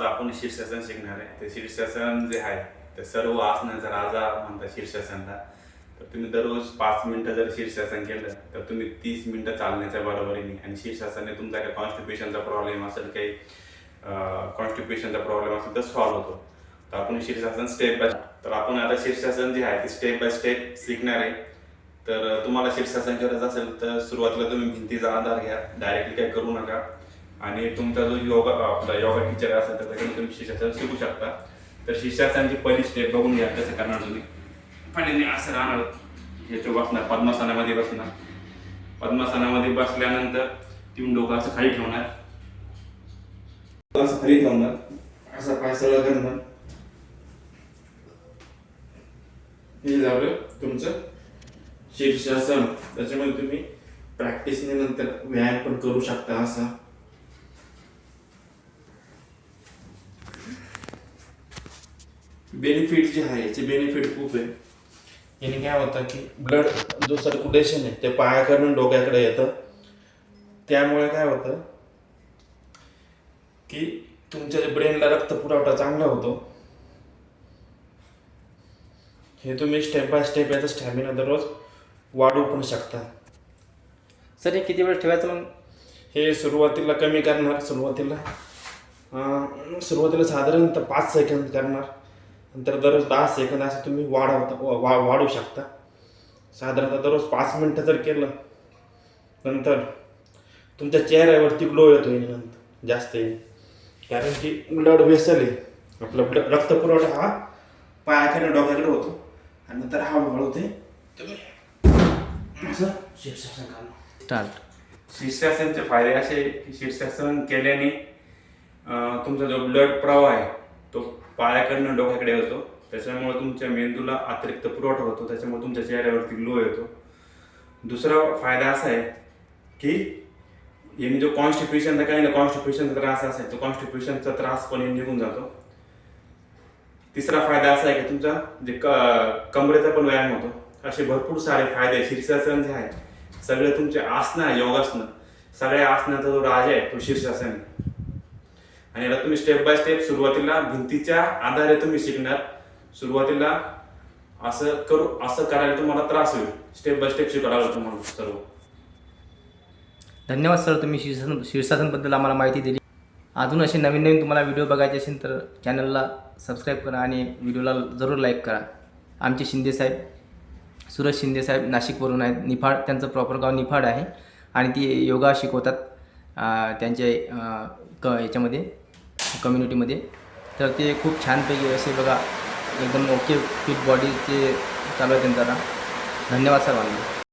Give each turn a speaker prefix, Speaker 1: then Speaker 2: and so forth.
Speaker 1: आज आपण शीर्षासन शिकणार आहे. ते शीर्षासन जे आहे ते सर्व आसनाचा राजा म्हणतात शीर्षासनला. तर तुम्ही दररोज 5 मिनिटं जर शीर्षासन केलं तर तुम्ही 30 मिनिटं चालण्याच्या बरोबरीने, आणि शीर्षासनाने तुमचा काही कॉन्स्टिपेशनचा प्रॉब्लेम असेल, काही कॉन्स्टिपेशनचा प्रॉब्लेम असेल तर सॉल्व्ह होतो. तर आपण शीर्षासन स्टेप बाय, तर आपण आता शीर्षासन जे आहे ते स्टेप बाय स्टेप शिकणार आहे. तर तुम्हाला शीर्षासन करायचं असेल तर सुरुवातीला तुम्ही भिंतीचा आधार घ्या, डायरेक्टली काही करू नका. आणि तुमचा जो आपला योगा टीचर असेल तर त्याच्याकडून तुम्ही शीर्षासन शिकू शकता. तर शीर्षासनची पहिली स्टेप बघून घ्या कसं करणार तुम्ही. पहिल्यांदा असं राहणार, ह्याचं बसणार, पद्मासनामध्ये बसणार. पद्मासनामध्ये बसल्यानंतर तुम्ही डोकं असं खाली ठेवणार, असं खाली ठेवणार, असं पाय सरळ करणार. हे झालं तुमचं शीर्षासन. त्याच्यामध्ये तुम्ही प्रॅक्टिसने नंतर व्यायाम पण करू शकता. असा बेनिफिट जे आहे याचे बेनिफिट खूप आहे. याने काय होतं की ब्लड जो सर्क्युलेशन आहे ते पायाकडून डोक्याकडे येतं. त्यामुळे काय होतं की तुमच्या ब्रेनला रक्त पुरवठा चांगला होतो. हे तुम्ही स्टेप बाय स्टेप याचा स्टॅमिना दररोज वाढवू पण शकता.
Speaker 2: सर हे किती वेळ ठेवायचं मग?
Speaker 1: हे सुरुवातीला कमी करणार. सुरुवातीला साधारणतः 5 सेकंद करणार. नंतर दररोज 10 सेकंद असं तुम्ही वाढवू शकता. साधारणतः दररोज 5 मिनिटं जर केलं नंतर तुमच्या चेहऱ्यावरती ग्लो येतो नंतर जास्त येईल. कारण की ब्लड वेसल आहे आपलं, रक्तपुरवठा हा पायाकडे डोक्याकडे होतो. आणि नंतर हळूहळू ते तुम्ही असं शीर्षासन करणं
Speaker 2: स्टार्ट.
Speaker 1: शीर्षासनचे फायदे असे की शीर्षासन केल्याने तुमचा जो ब्लड प्रवाह आहे तो पायाकडनं डोक्याकडे होतो. त्याच्यामुळे तुमच्या मेंदूला अतिरिक्त पुरवठा होतो. त्याच्यामुळे तुमच्या चेहऱ्यावरती ग्लो येतो. दुसरा फायदा असा आहे की याने जो कॉन्स्टिपेशनचा कॉन्स्टिपेशनचा त्रास असेल तो कॉन्स्टिपेशनचा त्रास पण निघून जातो. तिसरा फायदा असा आहे की तुमचा जे कमरेचा पण व्यायाम होतो. असे भरपूर सारे फायदे. शीर्षासन जे आहे सगळे तुमचे आसनं आहे, योगासनं, सगळ्या आसनाचा जो राजा आहे तो शीर्षासन आहे. आणि याला तुम्ही स्टेप बाय स्टेप सुरुवातीला भिंतीच्या आधारे तुम्ही शिकणार. सुरुवातीला असं करायला तुम्हाला त्रास होईल. स्टेप बाय स्टेप शिकायला लागेल तुम्हाला सर्व.
Speaker 2: धन्यवाद सर, तुम्ही शीर्षासनबद्दल आम्हाला माहिती दिली. अजून असे नवीन नवीन तुम्हाला व्हिडिओ बघायचे असेल तर चॅनलला सबस्क्राईब करा आणि व्हिडिओला जरूर लाईक करा. आमचे शिंदेसाहेब, सुरज शिंदेसाहेब नाशिकवरून आहेत. निफाड, त्यांचं प्रॉपर गाव निफाड आहे. आणि ते योगा शिकवतात त्यांचे याच्यामध्ये कम्युनिटीमध्ये. तर ते खूप छानपैकी असे बघा एकदम ओके फिट बॉडीचे चालू आहे त्यांचा. धन्यवाद सर्वांना.